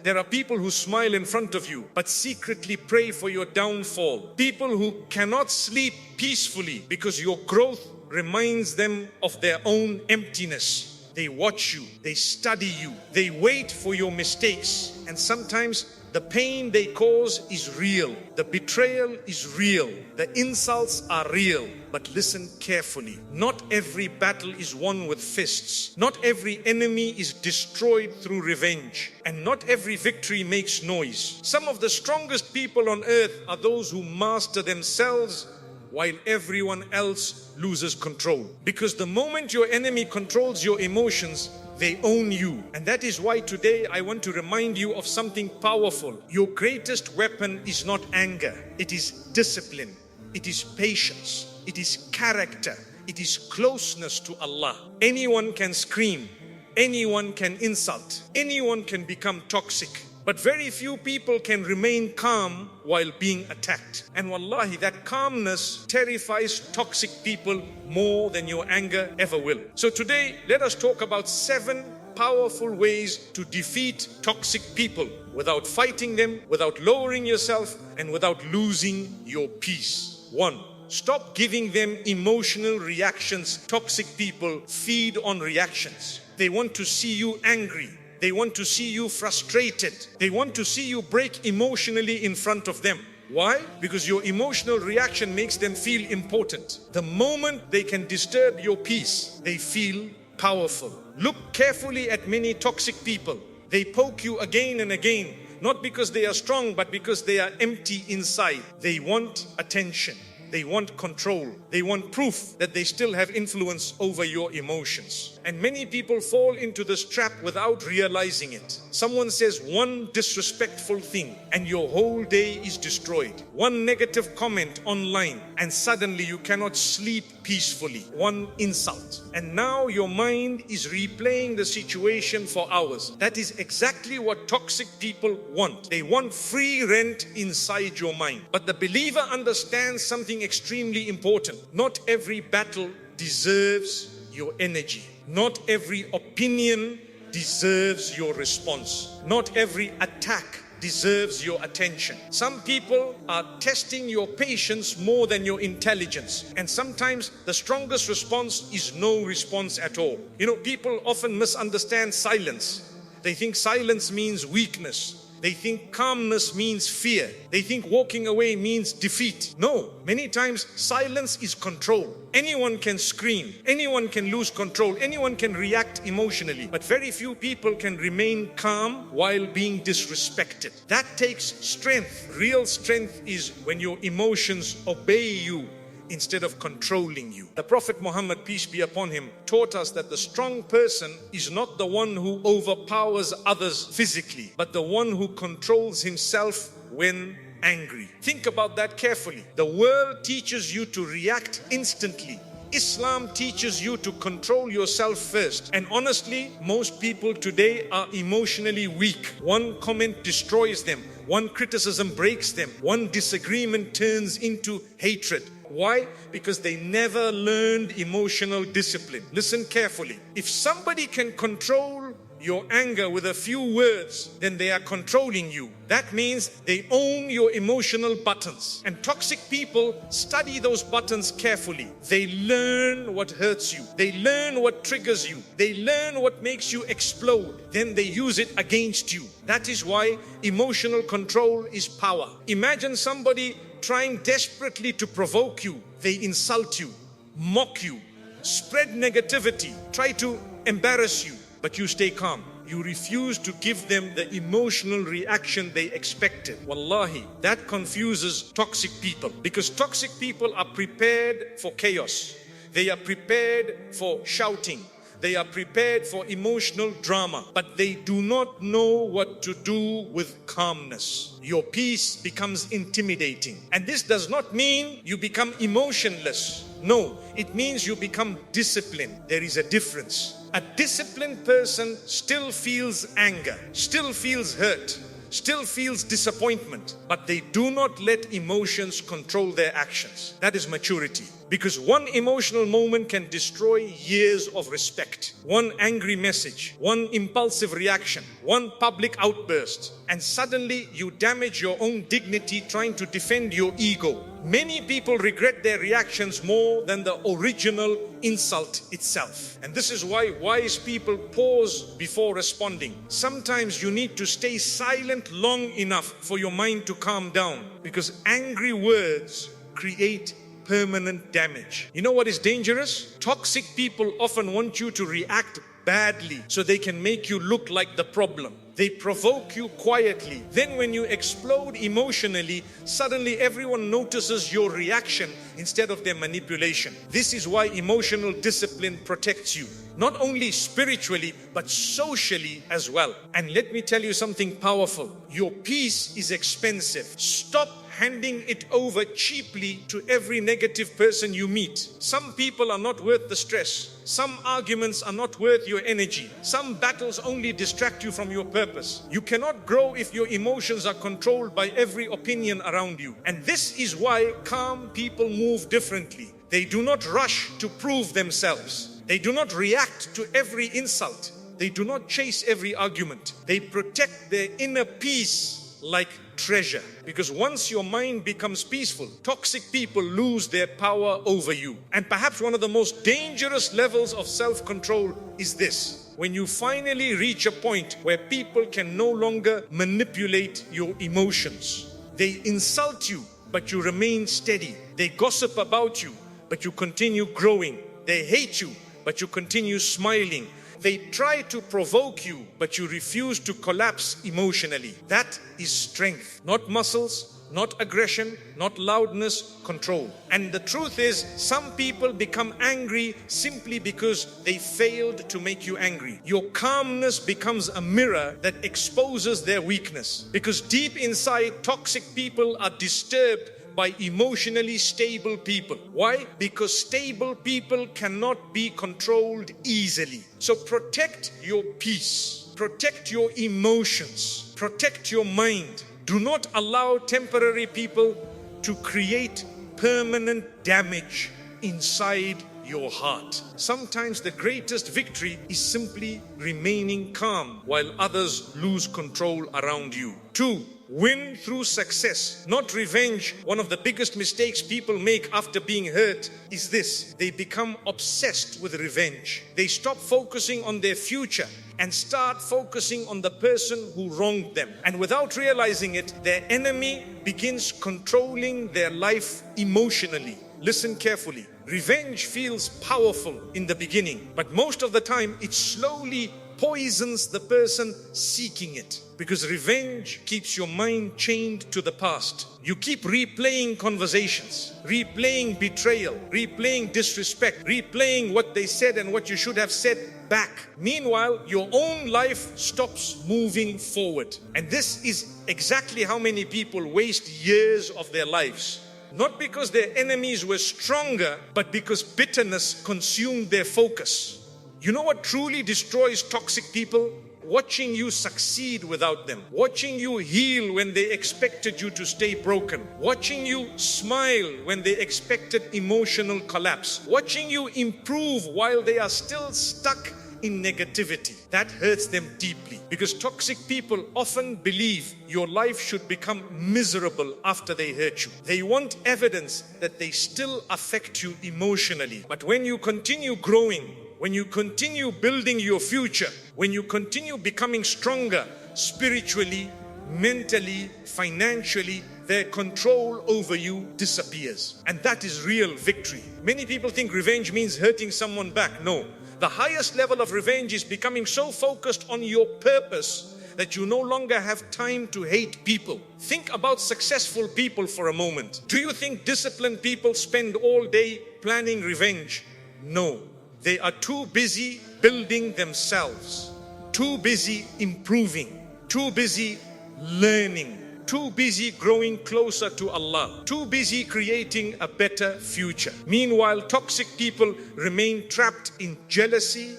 There are people who smile in front of you, but secretly pray for your downfall. People who cannot sleep peacefully because your growth reminds them of their own emptiness. They watch you, they study you, they wait for your mistakes. And sometimes the pain they cause is real. The betrayal is real. The insults are real. But listen carefully. Not every battle is won with fists. Not every enemy is destroyed through revenge. And not every victory makes noise. Some of the strongest people on earth are those who master themselves while everyone else loses control. Because the moment your enemy controls your emotions, they own you. And that is why today I want to remind you of something powerful. Your greatest weapon is not anger. It is discipline. It is patience. It is character. It is closeness to Allah. Anyone can scream. Anyone can insult. Anyone can become toxic. But very few people can remain calm while being attacked. And wallahi, that calmness terrifies toxic people more than your anger ever will. So today, let us talk about 7 powerful ways to defeat toxic people without fighting them, without lowering yourself, and without losing your peace. 1. Stop giving them emotional reactions. Toxic people feed on reactions. They want to see you angry. They want to see you frustrated. They want to see you break emotionally in front of them. Why? Because your emotional reaction makes them feel important. The moment they can disturb your peace, they feel powerful. Look carefully at many toxic people. They poke you again and again, not because they are strong, but because they are empty inside. They want attention. They want control. They want proof that they still have influence over your emotions. And many people fall into this trap without realizing it. Someone says one disrespectful thing and your whole day is destroyed. One negative comment online and suddenly you cannot sleep peacefully. One insult. And now your mind is replaying the situation for hours. That is exactly what toxic people want. They want free rent inside your mind. But the believer understands something extremely important. Not every battle deserves your energy. Not every opinion deserves your response. Not every attack deserves your attention. Some people are testing your patience more than your intelligence. And sometimes the strongest response is no response at all. You know, people often misunderstand silence. They think silence means weakness. They think calmness means fear. They think walking away means defeat. No, many times silence is control. Anyone can scream. Anyone can lose control. Anyone can react emotionally. But very few people can remain calm while being disrespected. That takes strength. Real strength is when your emotions obey you instead of controlling you. The Prophet Muhammad, peace be upon him, taught us that the strong person is not the one who overpowers others physically, but the one who controls himself when angry. Think about that carefully. The world teaches you to react instantly. Islam teaches you to control yourself first. And honestly, most people today are emotionally weak. One comment destroys them. One criticism breaks them. One disagreement turns into hatred. Why? Because they never learned emotional discipline. Listen carefully. If somebody can control your anger with a few words, then they are controlling you. That means they own your emotional buttons. And toxic people study those buttons carefully. They learn what hurts you. They learn what triggers you. They learn what makes you explode. Then they use it against you. That is why emotional control is power. Imagine somebody trying desperately to provoke you. They insult you, mock you, spread negativity, try to embarrass you. But you stay calm. You refuse to give them the emotional reaction they expected. Wallahi, that confuses toxic people. Because toxic people are prepared for chaos. They are prepared for shouting. They are prepared for emotional drama. But they do not know what to do with calmness. Your peace becomes intimidating. And this does not mean you become emotionless. No, it means you become disciplined. There is a difference. A disciplined person still feels anger, still feels hurt, still feels disappointment, but they do not let emotions control their actions. That is maturity. Because one emotional moment can destroy years of respect. One angry message, one impulsive reaction, one public outburst, and suddenly you damage your own dignity trying to defend your ego. Many people regret their reactions more than the original insult itself. And this is why wise people pause before responding. Sometimes you need to stay silent long enough for your mind to calm down, because angry words create permanent damage. You know what is dangerous? Toxic people often want you to react badly so they can make you look like the problem. They provoke you quietly. Then when you explode emotionally, suddenly everyone notices your reaction instead of their manipulation. This is why emotional discipline protects you, not only spiritually, but socially as well. And let me tell you something powerful. Your peace is expensive. Stop handing it over cheaply to every negative person you meet. Some people are not worth the stress. Some arguments are not worth your energy. Some battles only distract you from your purpose. You cannot grow if your emotions are controlled by every opinion around you. And this is why calm people move differently. They do not rush to prove themselves. They do not react to every insult. They do not chase every argument. They protect their inner peace like treasure. Because once your mind becomes peaceful, toxic people lose their power over you. And perhaps one of the most dangerous levels of self-control is this: when you finally reach a point where people can no longer manipulate your emotions. They insult you, but you remain steady. They gossip about you, but you continue growing. They hate you, but you continue smiling. They try to provoke you, but you refuse to collapse emotionally. That is strength. Not muscles, not aggression, not loudness, control. And the truth is, some people become angry simply because they failed to make you angry. Your calmness becomes a mirror that exposes their weakness. Because deep inside, toxic people are disturbed by emotionally stable people. Why? Because stable people cannot be controlled easily. So protect your peace, protect your emotions, protect your mind. Do not allow temporary people to create permanent damage inside your heart. Sometimes the greatest victory is simply remaining calm while others lose control around you. 2. Win through success, not revenge. One of the biggest mistakes people make after being hurt is this: they become obsessed with revenge. They stop focusing on their future and start focusing on the person who wronged them. And without realizing it, their enemy begins controlling their life emotionally. Listen carefully. Revenge feels powerful in the beginning, but most of the time it slowly poisons the person seeking it. Because revenge keeps your mind chained to the past. You keep replaying conversations, replaying betrayal, replaying disrespect, replaying what they said and what you should have said back. Meanwhile, your own life stops moving forward. And this is exactly how many people waste years of their lives. Not because their enemies were stronger, but because bitterness consumed their focus. You know what truly destroys toxic people? Watching you succeed without them. Watching you heal when they expected you to stay broken. Watching you smile when they expected emotional collapse. Watching you improve while they are still stuck in negativity. That hurts them deeply, because toxic people often believe your life should become miserable after they hurt you. They want evidence that they still affect you emotionally. But when you continue growing, when you continue building your future, when you continue becoming stronger spiritually, mentally, financially, their control over you disappears. And that is real victory. Many people think revenge means hurting someone back. No. The highest level of revenge is becoming so focused on your purpose that you no longer have time to hate people. Think about successful people for a moment. Do you think disciplined people spend all day planning revenge? No. They are too busy building themselves, too busy improving, too busy learning, too busy growing closer to Allah, too busy creating a better future. Meanwhile, toxic people remain trapped in jealousy,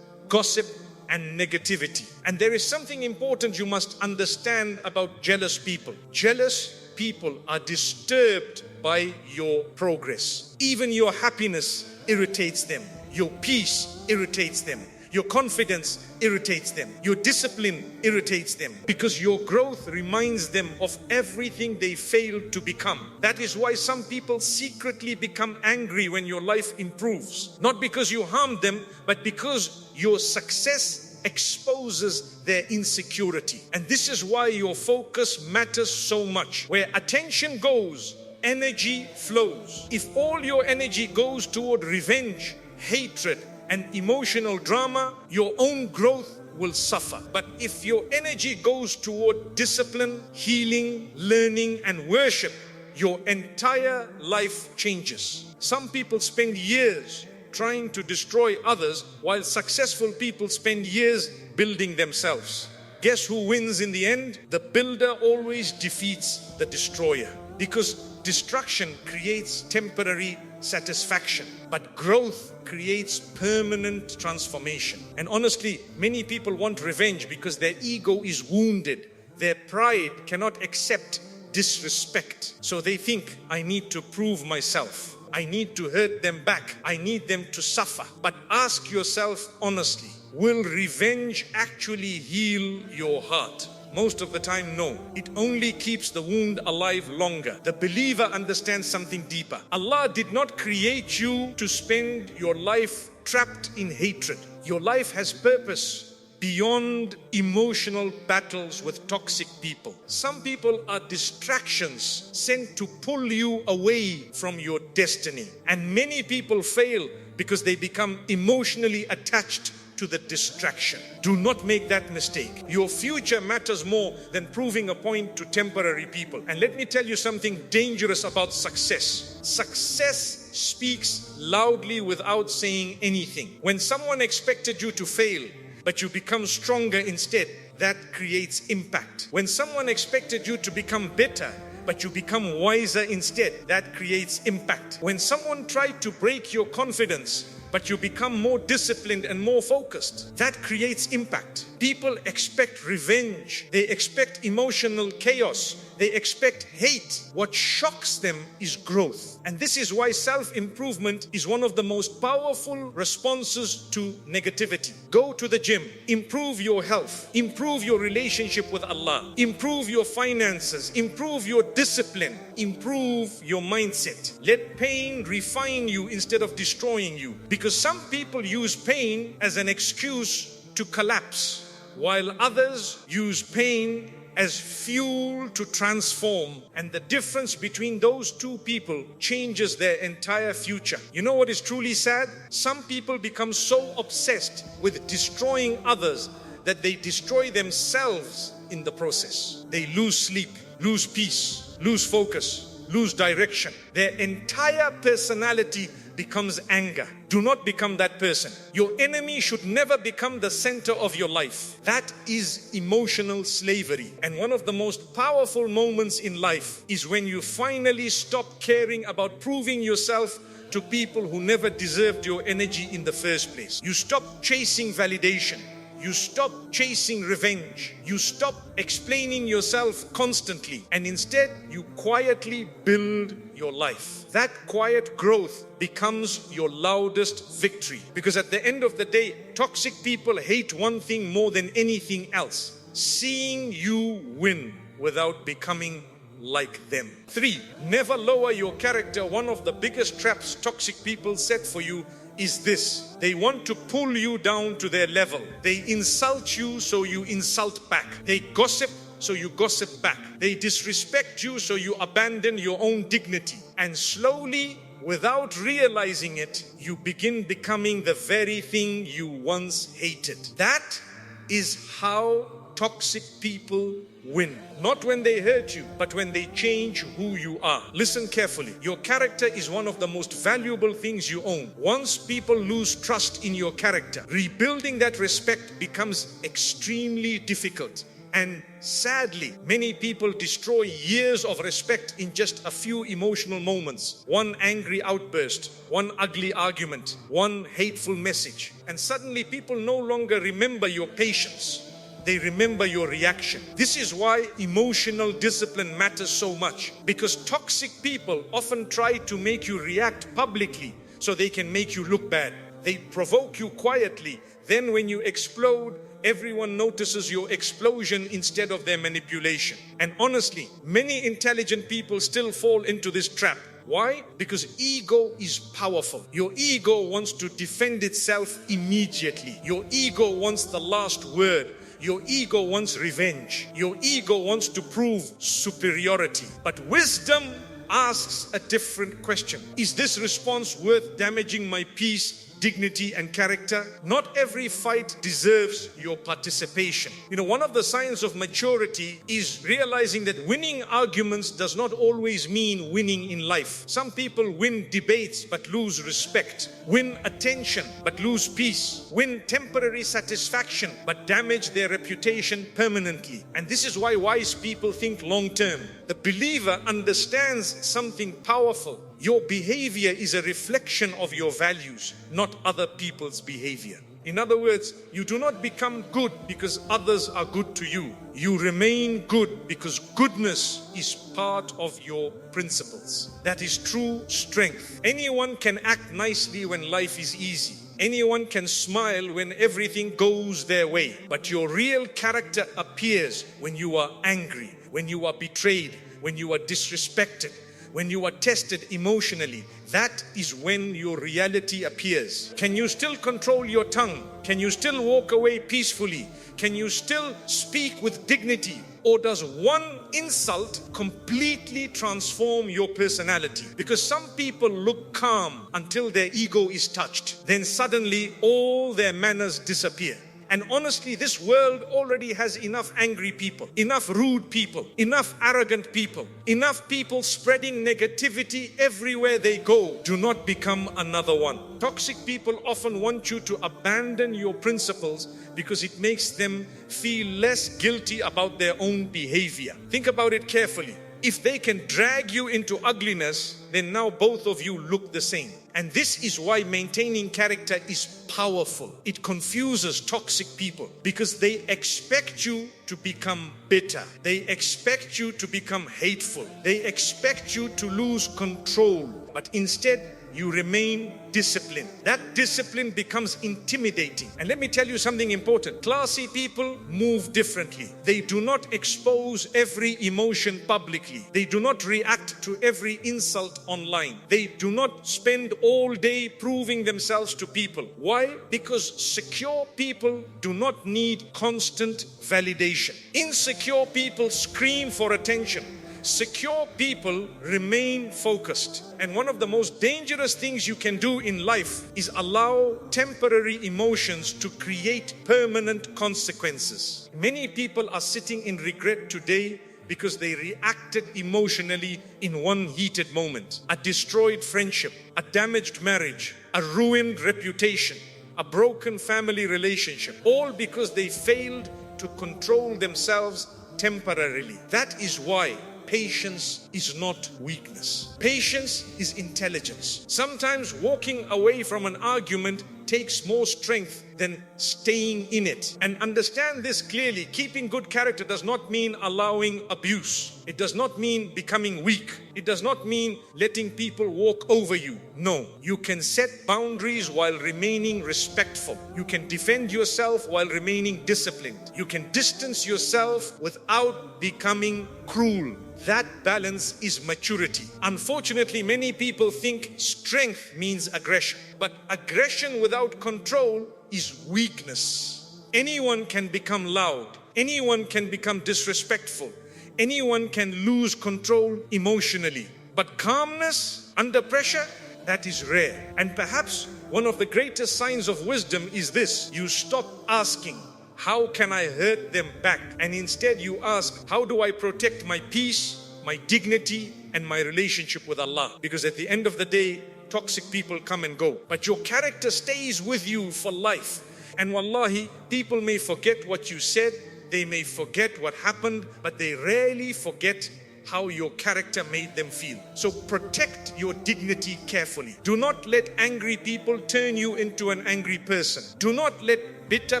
gossip, and negativity. And there is something important you must understand about jealous people. Jealous people are disturbed by your progress. Even your happiness irritates them. Your peace irritates them. Your confidence irritates them. Your discipline irritates them, because your growth reminds them of everything they failed to become. That is why some people secretly become angry when your life improves. Not because you harmed them, but because your success exposes their insecurity. And this is why your focus matters so much. Where attention goes, energy flows. If all your energy goes toward revenge, hatred, and emotional drama, your own growth will suffer. But if your energy goes toward discipline, healing, learning, and worship, your entire life changes. Some people spend years trying to destroy others, while successful people spend years building themselves. Guess who wins in the end? The builder always defeats the destroyer, because destruction creates temporary satisfaction, but growth creates permanent transformation. And honestly, many people want revenge because their ego is wounded. Their pride cannot accept disrespect. So they think, I need to prove myself. I need to hurt them back. I need them to suffer. But ask yourself honestly, will revenge actually heal your heart? Most of the time, no. It only keeps the wound alive longer. The believer understands something deeper. Allah did not create you to spend your life trapped in hatred. Your life has purpose beyond emotional battles with toxic people. Some people are distractions sent to pull you away from your destiny. And many people fail because they become emotionally attached to the distraction. Do not make that mistake. Your future matters more than proving a point to temporary people. And let me tell you something dangerous about success. Success speaks loudly without saying anything. When someone expected you to fail, but you become stronger instead, that creates impact. When someone expected you to become better, but you become wiser instead, that creates impact. When someone tried to break your confidence, but you become more disciplined and more focused, that creates impact. People expect revenge. They expect emotional chaos. They expect hate. What shocks them is growth. And this is why self-improvement is one of the most powerful responses to negativity. Go to the gym. Improve your health. Improve your relationship with Allah. Improve your finances. Improve your discipline. Improve your mindset. Let pain refine you instead of destroying you. Because some people use pain as an excuse to collapse, while others use pain as fuel to transform. And the difference between those two people changes their entire future. You know what is truly sad? Some people become so obsessed with destroying others that they destroy themselves in the process. They lose sleep, lose peace, lose focus, lose direction. Their entire personality becomes anger. Do not become that person. Your enemy should never become the center of your life. That is emotional slavery. And one of the most powerful moments in life is when you finally stop caring about proving yourself to people who never deserved your energy in the first place. You stop chasing validation. You stop chasing revenge. You stop explaining yourself constantly, and instead you quietly build your life. That quiet growth becomes your loudest victory, because at the end of the day, toxic people hate one thing more than anything else: seeing you win without becoming like them. 3, never lower your character. One of the biggest traps toxic people set for you is this: they want to pull you down to their level. They insult you, so you insult back. They gossip, so you gossip back. They disrespect you, so you abandon your own dignity. And slowly, without realizing it, you begin becoming the very thing you once hated. That is how toxic people win. Not when they hurt you, but when they change who you are. Listen carefully. Your character is one of the most valuable things you own. Once people lose trust in your character, rebuilding that respect becomes extremely difficult. And sadly, many people destroy years of respect in just a few emotional moments. One angry outburst, one ugly argument, one hateful message. And suddenly people no longer remember your patience. They remember your reaction. This is why emotional discipline matters so much. Because toxic people often try to make you react publicly so they can make you look bad. They provoke you quietly. Then when you explode, everyone notices your explosion instead of their manipulation. And honestly, many intelligent people still fall into this trap. Why? Because ego is powerful. Your ego wants to defend itself immediately. Your ego wants the last word. Your ego wants revenge. Your ego wants to prove superiority. But wisdom asks a different question. Is this response worth damaging my peace, dignity and character? Not every fight deserves your participation. One of the signs of maturity is realizing that winning arguments does not always mean winning in life. Some people win debates but lose respect, win attention but lose peace, win temporary satisfaction but damage their reputation permanently. And this is why wise people think long term. The believer understands something powerful. Your behavior is a reflection of your values, not other people's behavior. In other words, you do not become good because others are good to you. You remain good because goodness is part of your principles. That is true strength. Anyone can act nicely when life is easy. Anyone can smile when everything goes their way. But your real character appears when you are angry, when you are betrayed, when you are disrespected, when you are tested emotionally. That is when your reality appears. Can you still control your tongue? Can you still walk away peacefully? Can you still speak with dignity? Or does one insult completely transform your personality? Because some people look calm until their ego is touched. Then suddenly all their manners disappear. And honestly, this world already has enough angry people, enough rude people, enough arrogant people, enough people spreading negativity everywhere they go. Do not become another one. Toxic people often want you to abandon your principles because it makes them feel less guilty about their own behavior. Think about it carefully. If they can drag you into ugliness, then now both of you look the same. And this is why maintaining character is powerful. It confuses toxic people because they expect you to become bitter. They expect you to become hateful. They expect you to lose control. But instead, you remain disciplined. That discipline becomes intimidating. And let me tell you something important. Classy people move differently. They do not expose every emotion publicly. They do not react to every insult online. They do not spend all day proving themselves to people. Why? Because secure people do not need constant validation. Insecure people scream for attention. Secure people remain focused. And one of the most dangerous things you can do in life is allow temporary emotions to create permanent consequences. Many people are sitting in regret today because they reacted emotionally in one heated moment. A destroyed friendship, a damaged marriage, a ruined reputation, a broken family relationship, all because they failed to control themselves temporarily. That is why patience is not weakness. Patience is intelligence. Sometimes walking away from an argument takes more strength than staying in it. And understand this clearly. Keeping good character does not mean allowing abuse. It does not mean becoming weak. It does not mean letting people walk over you. No, you can set boundaries while remaining respectful. You can defend yourself while remaining disciplined. You can distance yourself without becoming cruel. That balance is maturity. Unfortunately, many people think strength means aggression. But aggression without control is weakness. Anyone can become loud. Anyone can become disrespectful. Anyone can lose control emotionally. But calmness under pressure, that is rare. And perhaps one of the greatest signs of wisdom is this. You stop asking, how can I hurt them back? And instead you ask, how do I protect my peace, my dignity, and my relationship with Allah? Because at the end of the day, toxic people come and go. But your character stays with you for life. And wallahi, people may forget what you said, they may forget what happened, but they rarely forget how your character made them feel. So protect your dignity carefully. Do not let angry people turn you into an angry person. Do not let bitter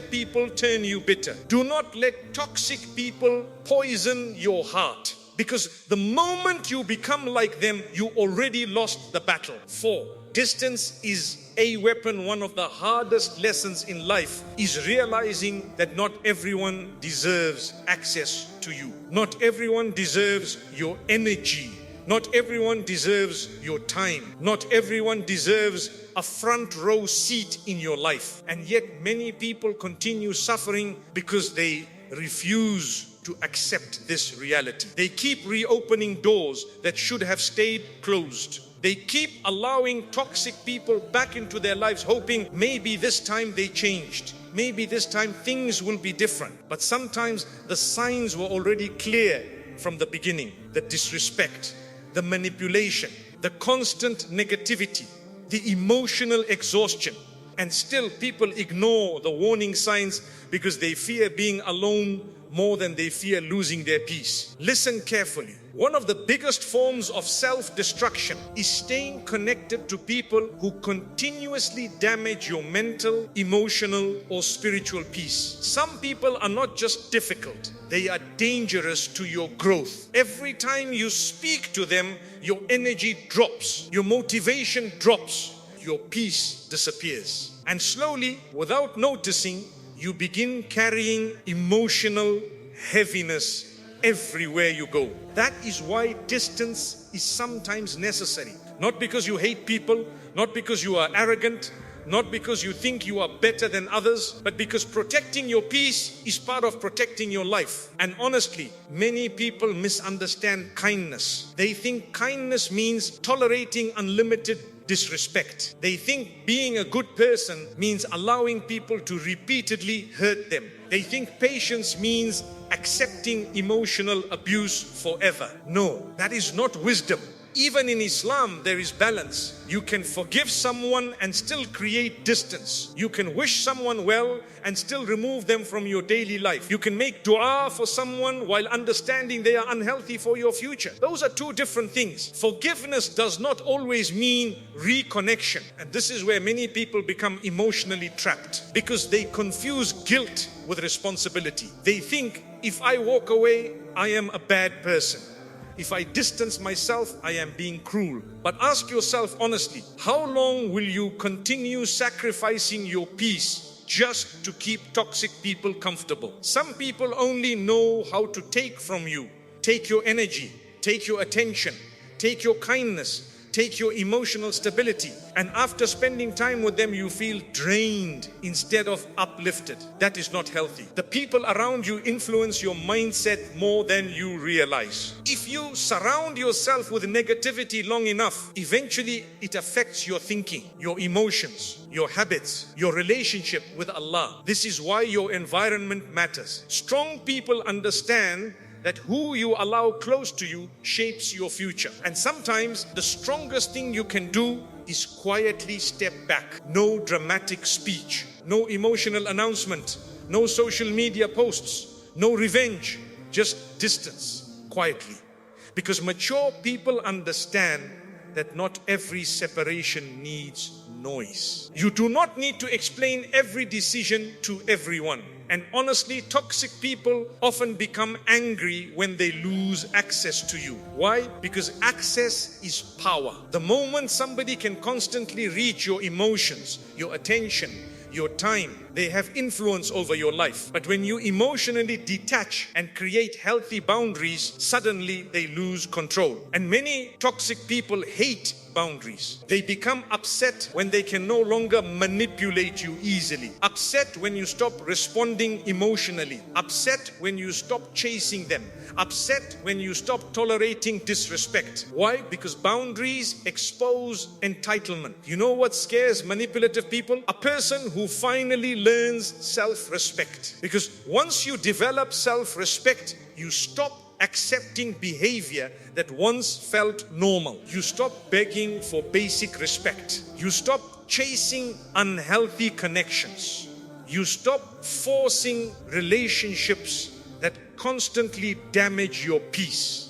people turn you bitter. Do not let toxic people poison your heart. Because the moment you become like them, you already lost the battle. 4. Distance is a weapon. One of the hardest lessons in life is realizing that not everyone deserves access to you. Not everyone deserves your energy. Not everyone deserves your time. Not everyone deserves a front row seat in your life. And yet many people continue suffering because they refuse to accept this reality. They keep reopening doors that should have stayed closed. They keep allowing toxic people back into their lives, hoping maybe this time they changed. Maybe this time things will be different. But sometimes the signs were already clear from the beginning. The disrespect, the manipulation, the constant negativity, the emotional exhaustion. And still people ignore the warning signs because they fear being alone more than they fear losing their peace. Listen carefully. One of the biggest forms of self-destruction is staying connected to people who continuously damage your mental, emotional, or spiritual peace. Some people are not just difficult, they are dangerous to your growth. Every time you speak to them, your energy drops, your motivation drops, your peace disappears. And slowly, without noticing, you begin carrying emotional heaviness everywhere you go. That is why distance is sometimes necessary. Not because you hate people, not because you are arrogant, not because you think you are better than others, but because protecting your peace is part of protecting your life. And honestly, many people misunderstand kindness. They think kindness means tolerating unlimited disrespect. They think being a good person means allowing people to repeatedly hurt them. They think patience means accepting emotional abuse forever. No, that is not wisdom. Even in Islam, there is balance. You can forgive someone and still create distance. You can wish someone well and still remove them from your daily life. You can make dua for someone while understanding they are unhealthy for your future. Those are two different things. Forgiveness does not always mean reconnection. And this is where many people become emotionally trapped because they confuse guilt with responsibility. They think, if I walk away, I am a bad person. If I distance myself, I am being cruel. But ask yourself honestly, how long will you continue sacrificing your peace just to keep toxic people comfortable? Some people only know how to take from you. Take your energy, take your attention, take your kindness, take your emotional stability. And after spending time with them, you feel drained instead of uplifted. That is not healthy. The people around you influence your mindset more than you realize. If you surround yourself with negativity long enough, eventually it affects your thinking, your emotions, your habits, your relationship with Allah. This is why your environment matters. Strong people understand that who you allow close to you shapes your future. And sometimes the strongest thing you can do is quietly step back. No dramatic speech, no emotional announcement, no social media posts, no revenge, just distance, quietly. Because mature people understand that not every separation needs noise. You do not need to explain every decision to everyone. And honestly, toxic people often become angry when they lose access to you. Why? Because access is power. The moment somebody can constantly reach your emotions, your attention, your time, they have influence over your life. But when you emotionally detach and create healthy boundaries, suddenly they lose control. And many toxic people hate boundaries. They become upset when they can no longer manipulate you easily. Upset when you stop responding emotionally. Upset when you stop chasing them. Upset when you stop tolerating disrespect. Why? Because boundaries expose entitlement. You know what scares manipulative people? A person who finally learns self-respect. Because once you develop self-respect, you stop accepting behavior that once felt normal. You stop begging for basic respect. You stop chasing unhealthy connections. You stop forcing relationships constantly damage your peace.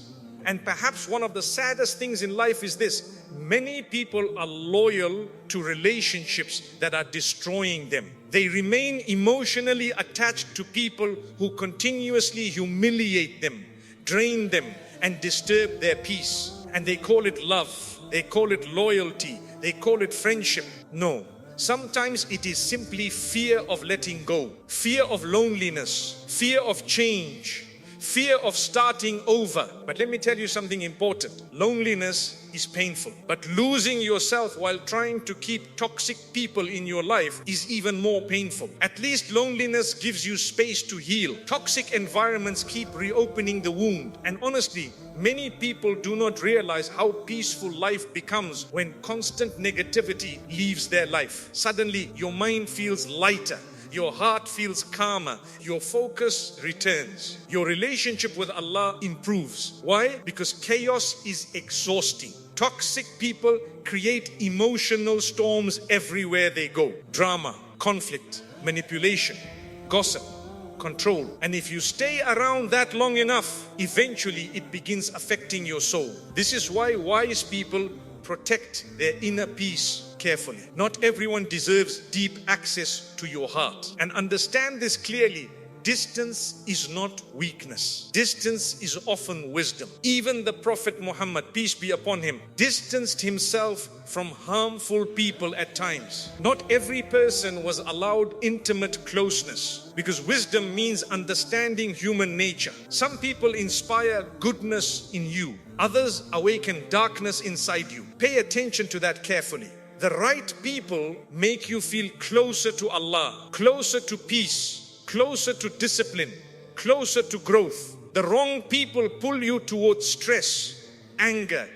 And perhaps one of the saddest things in life is this: many people are loyal to relationships that are destroying them. They remain emotionally attached to people who continuously humiliate them, drain them, and disturb their peace. And they call it love, they call it loyalty, they call it friendship. No. Sometimes it is simply fear of letting go, fear of loneliness, fear of change, fear of starting over. But let me tell you something important. Loneliness is painful, but losing yourself while trying to keep toxic people in your life is even more painful. At least loneliness gives you space to heal. Toxic environments keep reopening the wound. And honestly, many people do not realize how peaceful life becomes when constant negativity leaves their life. Suddenly, your mind feels lighter. Your heart feels calmer. Your focus returns. Your relationship with Allah improves. Why? Because chaos is exhausting. Toxic people create emotional storms everywhere they go. Drama, conflict, manipulation, gossip, control. And if you stay around that long enough, eventually it begins affecting your soul. This is why wise people protect their inner peace carefully. Not everyone deserves deep access to your heart. And understand this clearly. Distance is not weakness. Distance is often wisdom. Even the Prophet Muhammad, peace be upon him, distanced himself from harmful people at times. Not every person was allowed intimate closeness, because wisdom means understanding human nature. Some people inspire goodness in you. Others awaken darkness inside you. Pay attention to that carefully. The right people make you feel closer to Allah, closer to peace, closer to discipline, closer to growth. The wrong people pull you towards stress, anger,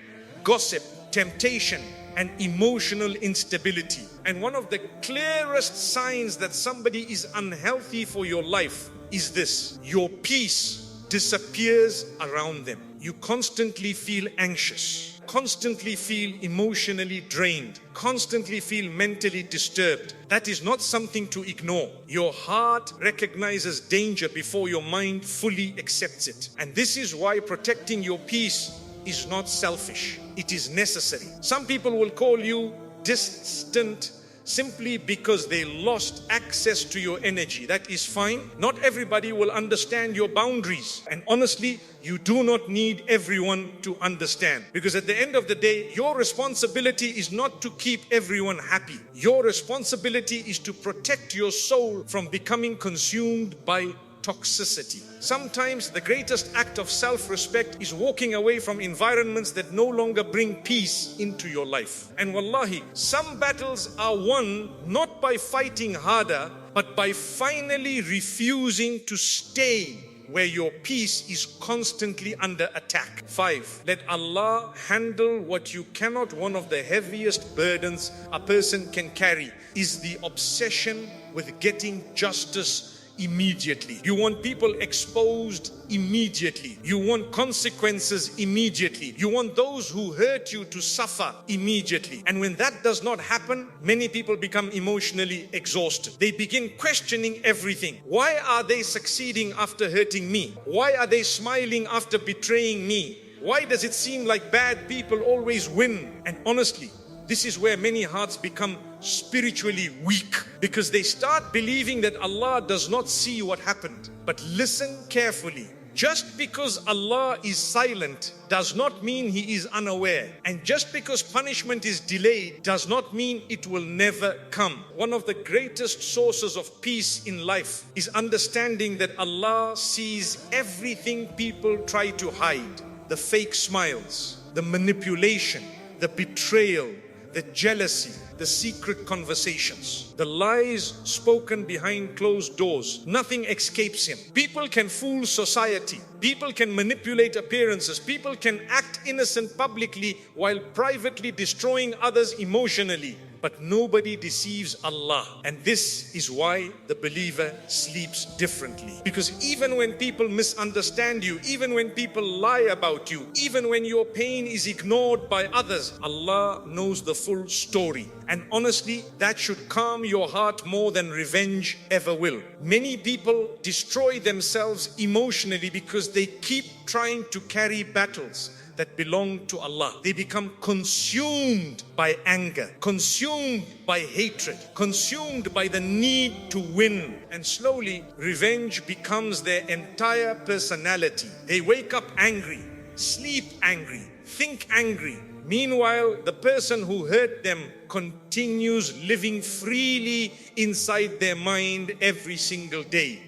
gossip, temptation, and emotional instability. And one of the clearest signs that somebody is unhealthy for your life is this: your peace disappears around them. You constantly feel anxious, constantly feel emotionally drained, constantly feel mentally disturbed. That is not something to ignore. Your heart recognizes danger before your mind fully accepts it. And this is why protecting your peace is not selfish. It is necessary. Some people will call you distant simply because they lost access to your energy. That is fine. Not everybody will understand your boundaries. And honestly, you do not need everyone to understand. Because at the end of the day, your responsibility is not to keep everyone happy. Your responsibility is to protect your soul from becoming consumed by toxicity. Sometimes the greatest act of self-respect is walking away from environments that no longer bring peace into your life. And wallahi, some battles are won not by fighting harder, but by finally refusing to stay where your peace is constantly under attack. 5. Let Allah handle what you cannot. One of the heaviest burdens a person can carry is the obsession with getting justice immediately. You want people exposed immediately. You want consequences immediately. You want those who hurt you to suffer immediately. And when that does not happen, many people become emotionally exhausted. They begin questioning everything. Why are they succeeding after hurting me? Why are they smiling after betraying me? Why does it seem like bad people always win? And honestly, this is where many hearts become spiritually weak, because they start believing that Allah does not see what happened. But listen carefully. Just because Allah is silent does not mean He is unaware. And just because punishment is delayed does not mean it will never come. One of the greatest sources of peace in life is understanding that Allah sees everything people try to hide. The fake smiles, the manipulation, the betrayal, the jealousy, the secret conversations, the lies spoken behind closed doors. Nothing escapes Him. People can fool society. People can manipulate appearances. People can act innocent publicly while privately destroying others emotionally. but nobody deceives Allah. And this is why the believer sleeps differently. Because even when people misunderstand you, even when people lie about you, even when your pain is ignored by others, Allah knows the full story. And honestly, that should calm your heart more than revenge ever will. Many people destroy themselves emotionally because they keep trying to carry battles that belong to Allah. They become consumed by anger, consumed by hatred, consumed by the need to win. And slowly, revenge becomes their entire personality. They wake up angry, sleep angry, think angry. Meanwhile, the person who hurt them continues living freely inside their mind every single day.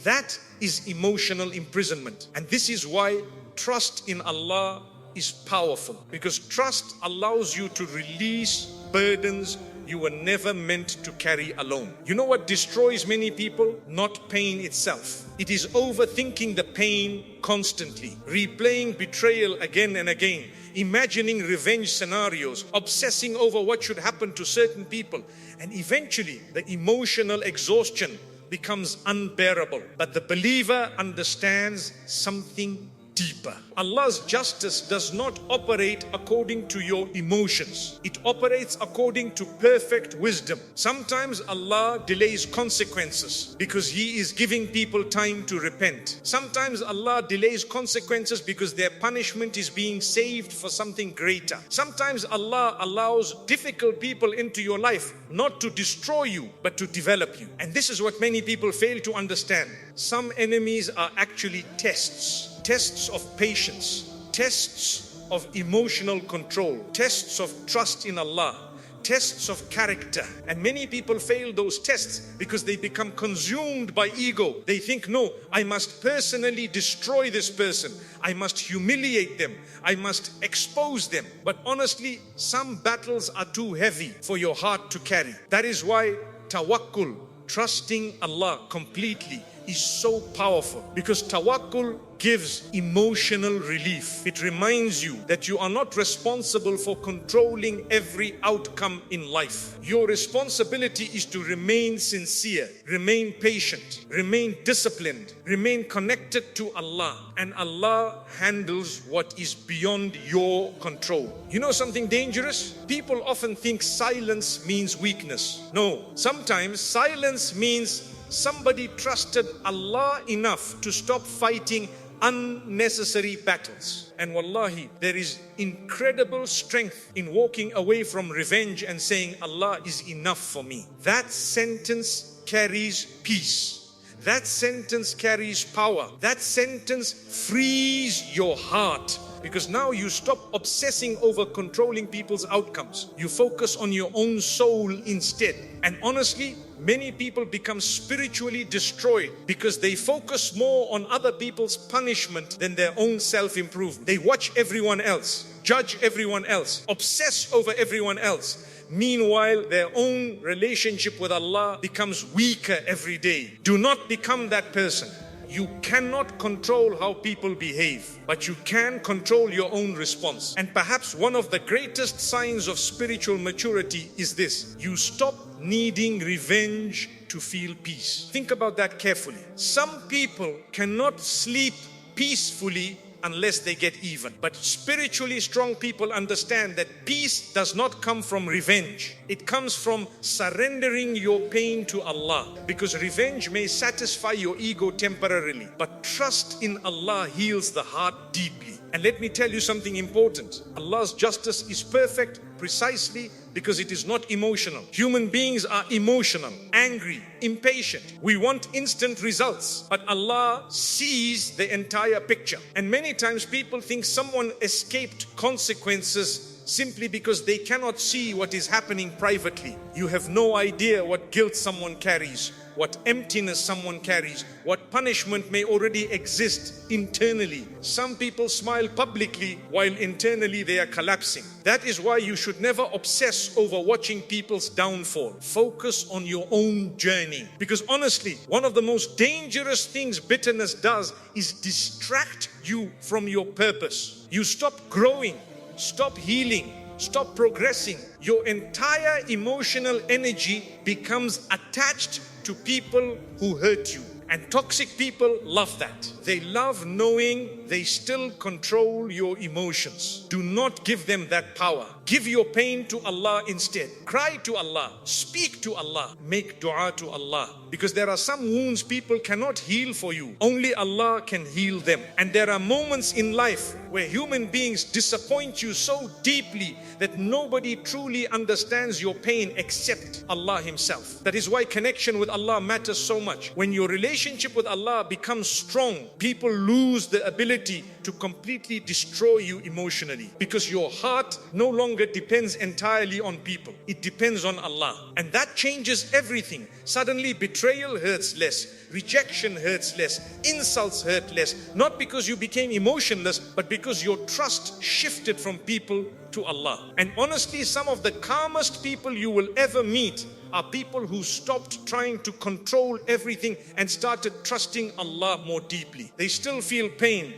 That is emotional imprisonment. And this is why trust in Allah is powerful, because trust allows you to release burdens you were never meant to carry alone. You know what destroys many people? Not pain itself. It is overthinking the pain constantly, replaying betrayal again and again, imagining revenge scenarios, obsessing over what should happen to certain people, and eventually the emotional exhaustion becomes unbearable. But the believer understands something deeper. Allah's justice does not operate according to your emotions. It operates according to perfect wisdom. Sometimes Allah delays consequences because He is giving people time to repent. Sometimes Allah delays consequences because their punishment is being saved for something greater. Sometimes Allah allows difficult people into your life not to destroy you but to develop you. And this is what many people fail to understand. Some enemies are actually tests. Tests of patience, tests of emotional control, tests of trust in Allah, tests of character. And many people fail those tests because they become consumed by ego. They think, no, I must personally destroy this person. I must humiliate them. I must expose them. But honestly, some battles are too heavy for your heart to carry. That is why tawakkul, trusting Allah completely, is so powerful, because tawakkul gives emotional relief. It reminds you that you are not responsible for controlling every outcome in life. Your responsibility is to remain sincere, remain patient, remain disciplined, remain connected to Allah, and Allah handles what is beyond your control. You know something dangerous? People often think silence means weakness. No, sometimes silence means somebody trusted Allah enough to stop fighting unnecessary battles. And wallahi, there is incredible strength in walking away from revenge and saying, Allah is enough for me. That sentence carries peace. That sentence carries power. That sentence frees your heart. Because now you stop obsessing over controlling people's outcomes. You focus on your own soul instead. And honestly, many people become spiritually destroyed because they focus more on other people's punishment than their own self-improvement. They watch everyone else, judge everyone else, obsess over everyone else. Meanwhile, their own relationship with Allah becomes weaker every day. Do not become that person. You cannot control how people behave, but you can control your own response. And perhaps one of the greatest signs of spiritual maturity is this: you stop needing revenge to feel peace. Think about that carefully. Some people cannot sleep peacefully unless they get even. But spiritually strong people understand that peace does not come from revenge. It comes from surrendering your pain to Allah. Because revenge may satisfy your ego temporarily, but trust in Allah heals the heart deeply. And let me tell you something important. Allah's justice is perfect precisely because it is not emotional. Human beings are emotional, angry, impatient. We want instant results, but Allah sees the entire picture. And many times people think someone escaped consequences simply because they cannot see what is happening privately. You have no idea what guilt someone carries, what emptiness someone carries, what punishment may already exist internally. Some people smile publicly while internally they are collapsing. That is why you should never obsess over watching people's downfall. Focus on your own journey. Because honestly, one of the most dangerous things bitterness does is distract you from your purpose. You stop growing, stop healing, stop progressing. Your entire emotional energy becomes attached to people who hurt you. And toxic people love that. They love knowing they still control your emotions. Do not give them that power. Give your pain to Allah instead. Cry to Allah. Speak to Allah. Make dua to Allah. Because there are some wounds people cannot heal for you. Only Allah can heal them. And there are moments in life where human beings disappoint you so deeply that nobody truly understands your pain except Allah Himself. That is why connection with Allah matters so much. When your relationship with Allah becomes strong, people lose the ability to completely destroy you emotionally, because your heart no longer depends entirely on people. It depends on Allah. And that changes everything. Suddenly betrayal hurts less, rejection hurts less, insults hurt less, not because you became emotionless, but because your trust shifted from people to Allah. And honestly, some of the calmest people you will ever meet are people who stopped trying to control everything and started trusting Allah more deeply. They still feel pain,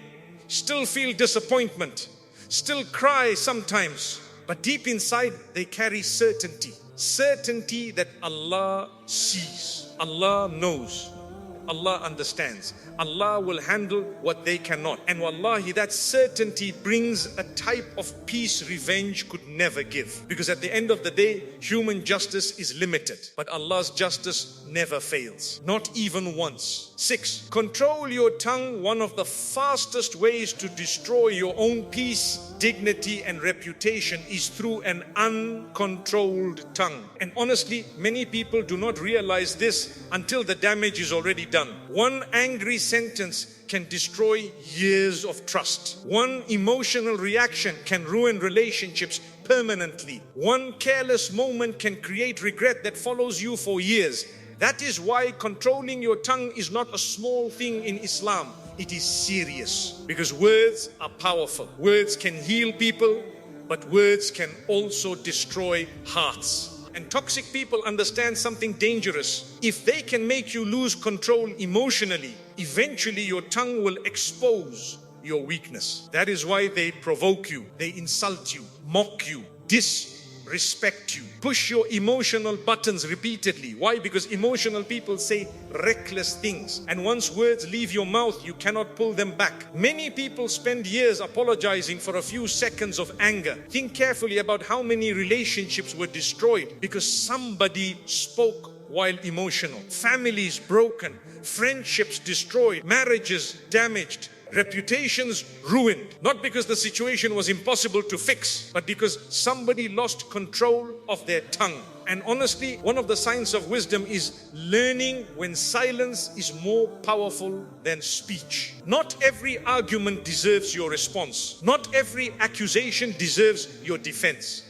still feel disappointment, still cry sometimes, but deep inside they carry certainty. Certainty that Allah sees, Allah knows, Allah understands. Allah will handle what they cannot. And wallahi, that certainty brings a type of peace revenge could never give. Because at the end of the day, human justice is limited, but Allah's justice never fails, not even once. 6. Control your tongue. One of the fastest ways to destroy your own peace, dignity and reputation is through an uncontrolled tongue. And honestly, many people do not realize this until the damage is already done. One angry sentence can destroy years of trust. One emotional reaction can ruin relationships permanently. One careless moment can create regret that follows you for years. That is why controlling your tongue is not a small thing in Islam. It is serious, because words are powerful. Words can heal people, but words can also destroy hearts. And toxic people understand something dangerous. If they can make you lose control emotionally, eventually your tongue will expose your weakness. That is why they provoke you, they insult you, mock you, disrespect you, push your emotional buttons repeatedly. Why? Because emotional people say reckless things, and once words leave your mouth, you cannot pull them back. Many people spend years apologizing for a few seconds of anger. Think carefully about how many relationships were destroyed because somebody spoke while emotional. Families broken, friendships destroyed, marriages damaged, reputations ruined, not because the situation was impossible to fix, but because somebody lost control of their tongue. And honestly, one of the signs of wisdom is learning when silence is more powerful than speech. Not every argument deserves your response. Not every accusation deserves your defense.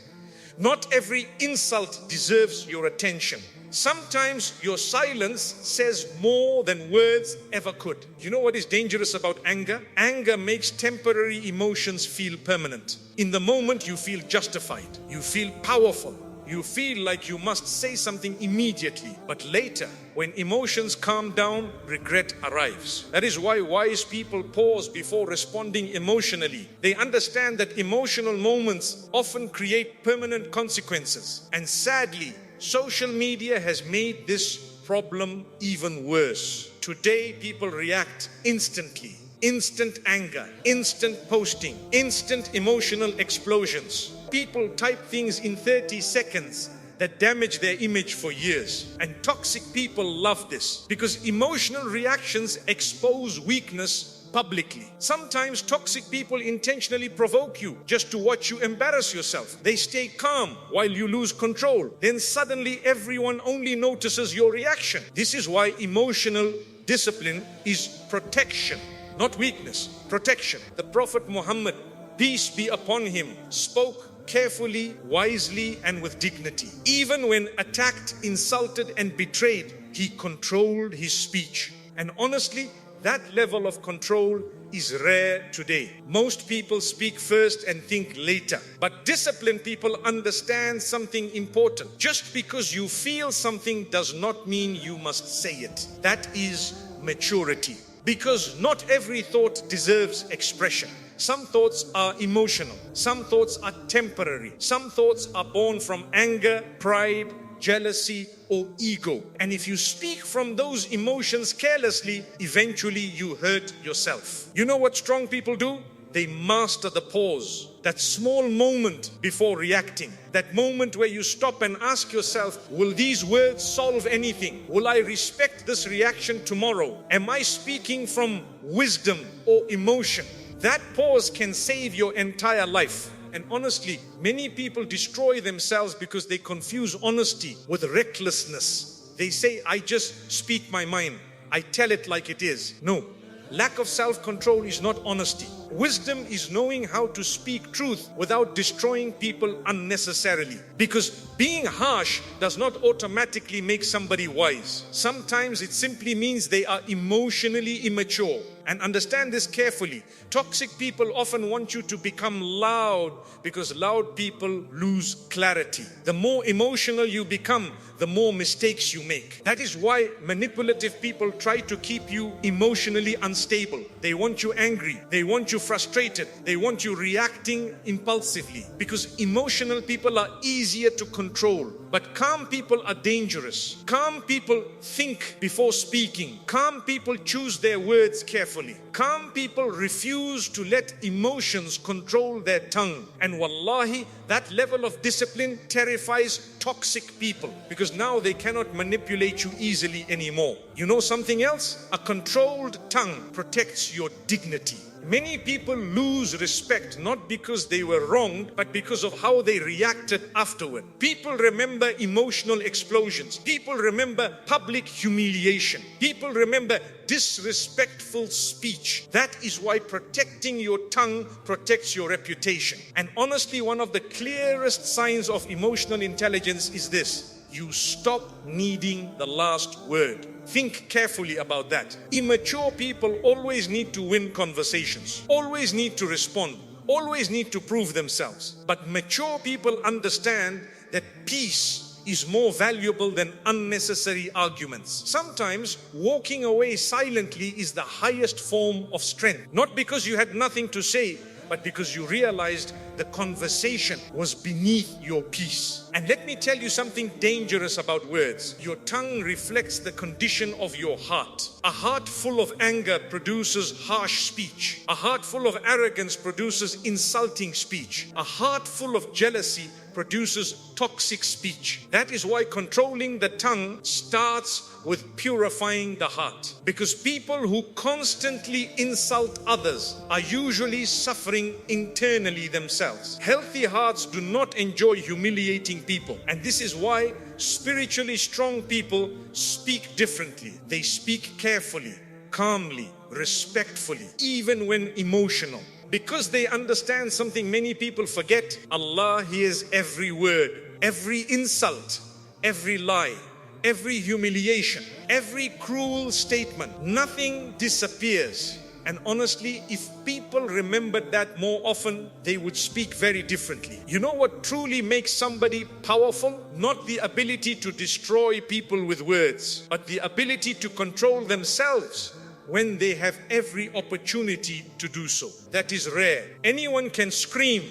Not every insult deserves your attention. Sometimes your silence says more than words ever could. You know what is dangerous about anger? Anger makes temporary emotions feel permanent. In the moment, you feel justified. You feel powerful. You feel like you must say something immediately. But later, when emotions calm down, regret arrives. That is why wise people pause before responding emotionally. They understand that emotional moments often create permanent consequences. And sadly, social media has made this problem even worse. Today, people react instantly. Instant anger, instant posting, instant emotional explosions. People type things in 30 seconds that damage their image for years. And toxic people love this because emotional reactions expose weakness publicly. Sometimes toxic people intentionally provoke you just to watch you embarrass yourself. They stay calm while you lose control. Then suddenly everyone only notices your reaction. This is why emotional discipline is protection, not weakness. Protection. The Prophet Muhammad, peace be upon him, spoke carefully, wisely, and with dignity. Even when attacked, insulted, and betrayed, he controlled his speech. And honestly, that level of control is rare today. Most people speak first and think later. But disciplined people understand something important. Just because you feel something does not mean you must say it. That is maturity. Because not every thought deserves expression. Some thoughts are emotional. Some thoughts are temporary. Some thoughts are born from anger, pride, jealousy, or ego. And if you speak from those emotions carelessly, eventually you hurt yourself. You know what strong people do? They master the pause, that small moment before reacting, that moment where you stop and ask yourself, will these words solve anything? Will I respect this reaction tomorrow? Am I speaking from wisdom or emotion? That pause can save your entire life. And honestly, many people destroy themselves because they confuse honesty with recklessness. They say, I just speak my mind. I tell it like it is. No. Lack of self-control is not honesty. Wisdom is knowing how to speak truth without destroying people unnecessarily. Because being harsh does not automatically make somebody wise. Sometimes it simply means they are emotionally immature. And understand this carefully. Toxic people often want you to become loud because loud people lose clarity. The more emotional you become, the more mistakes you make. That is why manipulative people try to keep you emotionally unstable. They want you angry. They want you frustrated. They want you reacting impulsively. Because emotional people are easier to control. But calm people are dangerous. Calm people think before speaking. Calm people choose their words carefully. Calm people refuse to let emotions control their tongue. And wallahi, that level of discipline terrifies toxic people, because now they cannot manipulate you easily anymore. You know something else? A controlled tongue protects your dignity. Many people lose respect not because they were wronged, but because of how they reacted afterward. People remember emotional explosions. People remember public humiliation. People remember disrespectful speech. That is why protecting your tongue protects your reputation. And honestly, one of the clearest signs of emotional intelligence is this: you stop needing the last word. Think carefully about that. Immature people always need to win conversations, always need to respond, always need to prove themselves. But mature people understand that peace is more valuable than unnecessary arguments. Sometimes walking away silently is the highest form of strength. Not because you had nothing to say, but because you realized the conversation was beneath your peace. And let me tell you something dangerous about words. Your tongue reflects the condition of your heart. A heart full of anger produces harsh speech. A heart full of arrogance produces insulting speech. A heart full of jealousy produces toxic speech. That is why controlling the tongue starts with purifying the heart. Because people who constantly insult others are usually suffering internally themselves. Healthy hearts do not enjoy humiliating people. And this is why spiritually strong people speak differently. They speak carefully, calmly, respectfully, even when emotional. Because they understand something many people forget: Allah hears every word, every insult, every lie, every humiliation, every cruel statement. Nothing disappears. And honestly, if people remembered that more often, they would speak very differently. You know what truly makes somebody powerful? Not the ability to destroy people with words, but the ability to control themselves when they have every opportunity to do so. That is rare. Anyone can scream,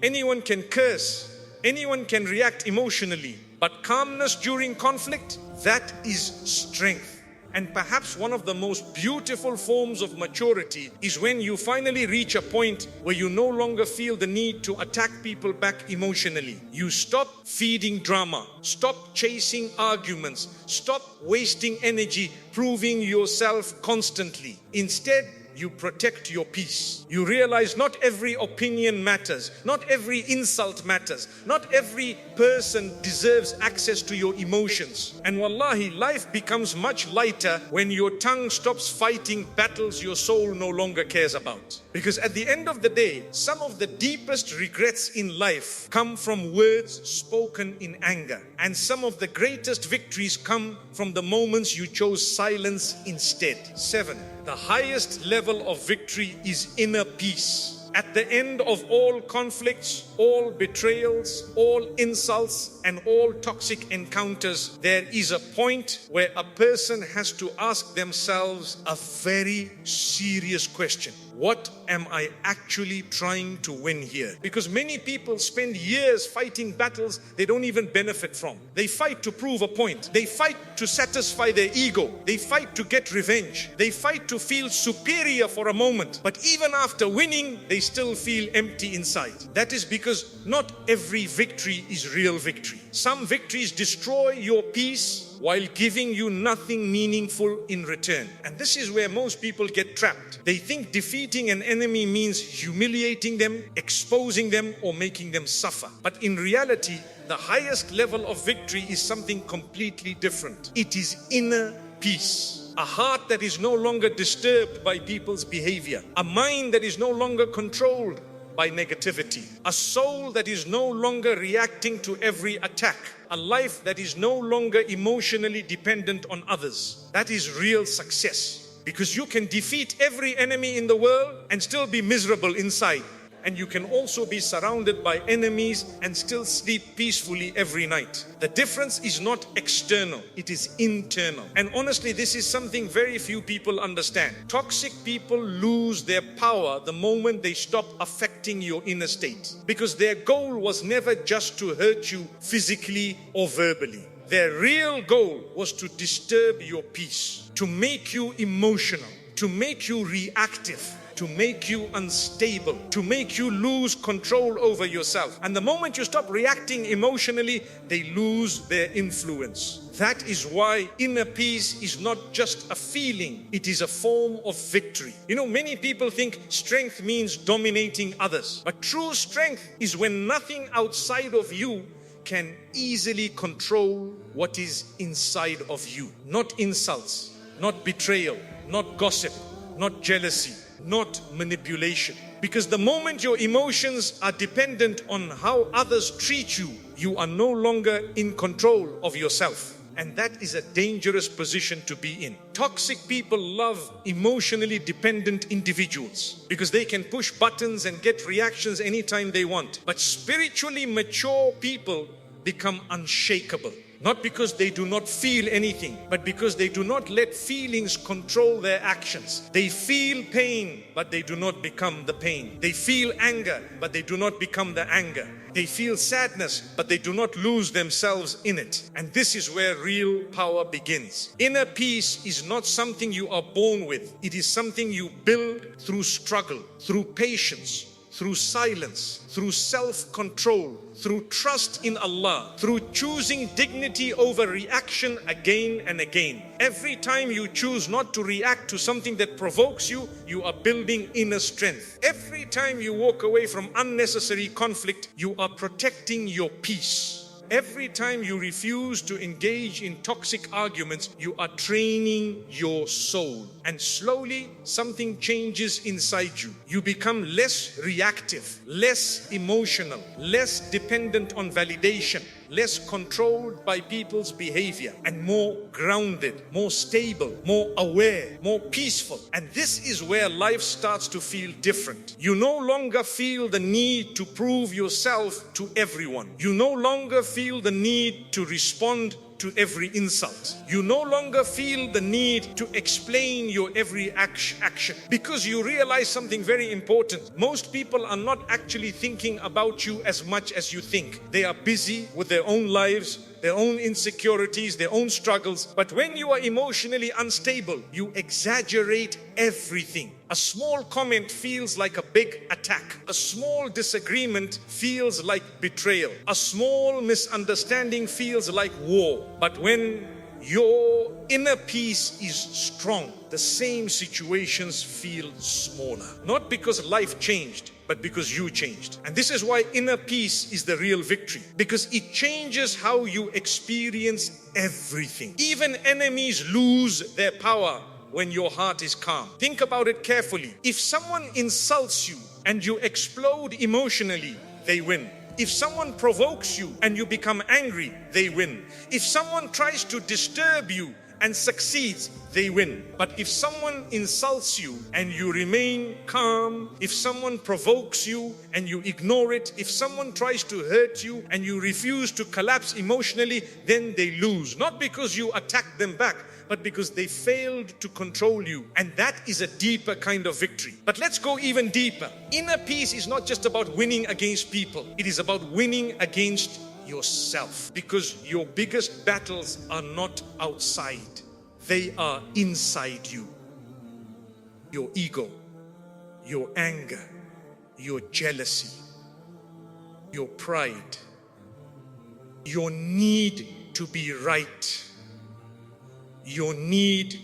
anyone can curse, anyone can react emotionally, but calmness during conflict, that is strength. And perhaps one of the most beautiful forms of maturity is when you finally reach a point where you no longer feel the need to attack people back emotionally. You stop feeding drama, stop chasing arguments, stop wasting energy proving yourself constantly. Instead, you protect your peace. You realize not every opinion matters, not every insult matters, not every person deserves access to your emotions. And wallahi, life becomes much lighter when your tongue stops fighting battles your soul no longer cares about. Because at the end of the day, some of the deepest regrets in life come from words spoken in anger. And some of the greatest victories come from the moments you chose silence instead. 7. The highest level of victory is inner peace. At the end of all conflicts, all betrayals, all insults, and all toxic encounters, there is a point where a person has to ask themselves a very serious question. what am I actually trying to win here? Because many people spend years fighting battles they don't even benefit from. They fight to prove a point. They fight to satisfy their ego. They fight to get revenge. They fight to feel superior for a moment. But even after winning, they still feel empty inside. That is because not every victory is real victory. Some victories destroy your peace while giving you nothing meaningful in return. And this is where most people get trapped. They think defeating an enemy means humiliating them, exposing them, or making them suffer. But in reality, the highest level of victory is something completely different. It is inner peace. A heart that is no longer disturbed by people's behavior. A mind that is no longer controlled by negativity. A soul that is no longer reacting to every attack. A life that is no longer emotionally dependent on others. That is real success. Because you can defeat every enemy in the world and still be miserable inside. And you can also be surrounded by enemies and still sleep peacefully every night. The difference is not external, it is internal. And honestly, this is something very few people understand. Toxic people lose their power the moment they stop affecting your inner state. Because their goal was never just to hurt you physically or verbally. Their real goal was to disturb your peace, to make you emotional, to make you reactive, to make you unstable, to make you lose control over yourself. And the moment you stop reacting emotionally, they lose their influence. That is why inner peace is not just a feeling, it is a form of victory. You know, many people think strength means dominating others. But true strength is when nothing outside of you can easily control what is inside of you. Not insults, not betrayal, not gossip, not jealousy, not manipulation. Because the moment your emotions are dependent on how others treat you, you are no longer in control of yourself. And that is a dangerous position to be in. Toxic people love emotionally dependent individuals because they can push buttons and get reactions anytime they want. But spiritually mature people become unshakable. Not because they do not feel anything, but because they do not let feelings control their actions. They feel pain, but they do not become the pain. They feel anger, but they do not become the anger. They feel sadness, but they do not lose themselves in it. And this is where real power begins. Inner peace is not something you are born with. It is something you build through struggle, through patience, through silence, through self-control, through trust in Allah, through choosing dignity over reaction again and again. Every time you choose not to react to something that provokes you, you are building inner strength. Every time you walk away from unnecessary conflict, you are protecting your peace. Every time you refuse to engage in toxic arguments, you are training your soul. And slowly, something changes inside you. You become less reactive, less emotional, less dependent on validation, less controlled by people's behavior, and more grounded, more stable, more aware, more peaceful. And this is where life starts to feel different. You no longer feel the need to prove yourself to everyone. You no longer feel the need to respond to every insult. You no longer feel the need to explain your every action because you realize something very important. Most people are not actually thinking about you as much as you think. They are busy with their own lives, their own insecurities, their own struggles. But when you are emotionally unstable, you exaggerate everything. A small comment feels like a big attack. A small disagreement feels like betrayal. A small misunderstanding feels like war. But when your inner peace is strong, the same situations feel smaller. Not because life changed, but because you changed. And this is why inner peace is the real victory. Because it changes how you experience everything. Even enemies lose their power when your heart is calm. Think about it carefully. If someone insults you and you explode emotionally, they win. If someone provokes you and you become angry, they win. If someone tries to disturb you and succeeds, they win. But if someone insults you and you remain calm, if someone provokes you and you ignore it, if someone tries to hurt you and you refuse to collapse emotionally, then they lose. Not because you attacked them back, but but because they failed to control you. And that is a deeper kind of victory. But let's go even deeper. Inner peace is not just about winning against people. It is about winning against yourself. Because your biggest battles are not outside. They are inside you. Your ego, your anger, your jealousy, your pride, your need to be right, your need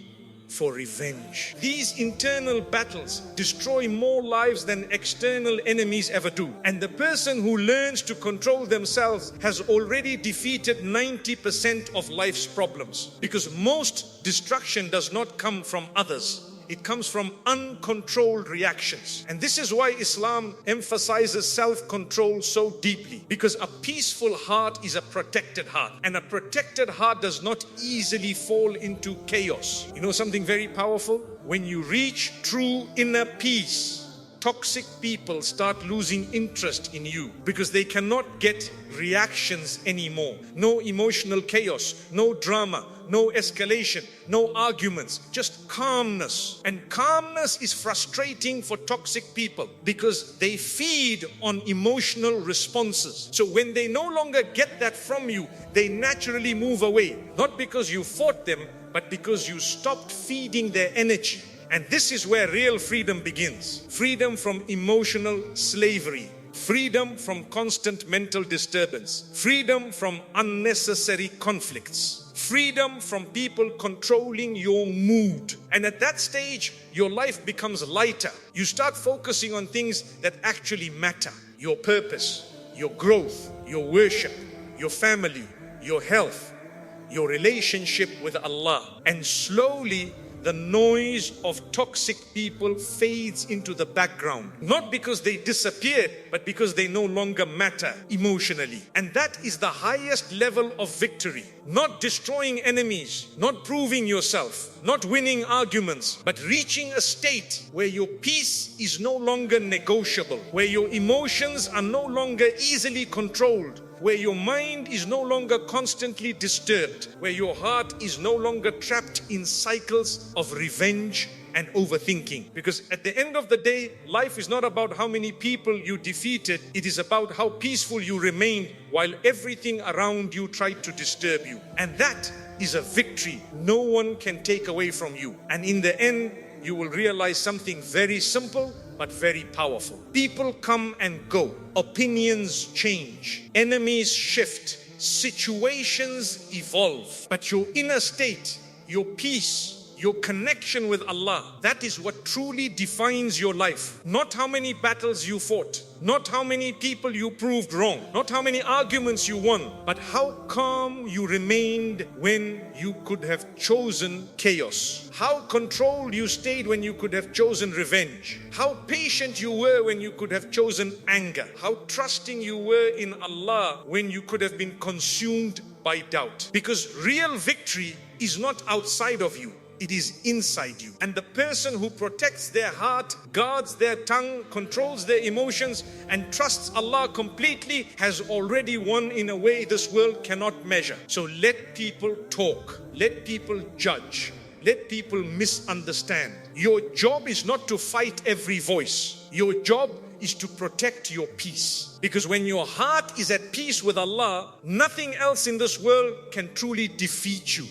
for revenge. These internal battles destroy more lives than external enemies ever do. And the person who learns to control themselves has already defeated 90% of life's problems. Because most destruction does not come from others. It comes from uncontrolled reactions. And this is why Islam emphasizes self-control so deeply. Because a peaceful heart is a protected heart. And a protected heart does not easily fall into chaos. You know something very powerful? When you reach true inner peace, toxic people start losing interest in you because they cannot get reactions anymore. No emotional chaos, no drama, no escalation, no arguments, just calmness. And calmness is frustrating for toxic people because they feed on emotional responses. So when they no longer get that from you, they naturally move away. Not because you fought them, but because you stopped feeding their energy. And this is where real freedom begins. Freedom from emotional slavery. Freedom from constant mental disturbance. Freedom from unnecessary conflicts. Freedom from people controlling your mood. And at that stage, your life becomes lighter. You start focusing on things that actually matter. Your purpose, your growth, your worship, your family, your health, your relationship with Allah. And slowly, the noise of toxic people fades into the background. Not because they disappeared, but because they no longer matter emotionally. And that is the highest level of victory. Not destroying enemies, not proving yourself, not winning arguments, but reaching a state where your peace is no longer negotiable, where your emotions are no longer easily controlled, where your mind is no longer constantly disturbed, where your heart is no longer trapped in cycles of revenge and overthinking. Because at the end of the day, life is not about how many people you defeated. It is about how peaceful you remained while everything around you tried to disturb you. And that is a victory no one can take away from you. And in the end, you will realize something very simple but very powerful. People come and go. Opinions change. Enemies shift. Situations evolve. But your inner state, your peace, your connection with Allah, that is what truly defines your life. Not how many battles you fought, not how many people you proved wrong, not how many arguments you won, but how calm you remained when you could have chosen chaos. How controlled you stayed when you could have chosen revenge. How patient you were when you could have chosen anger. How trusting you were in Allah when you could have been consumed by doubt. Because real victory is not outside of you. It is inside you. And the person who protects their heart, guards their tongue, controls their emotions, and trusts Allah completely has already won in a way this world cannot measure. So let people talk. Let people judge. Let people misunderstand. Your job is not to fight every voice. Your job is to protect your peace. Because when your heart is at peace with Allah, nothing else in this world can truly defeat you.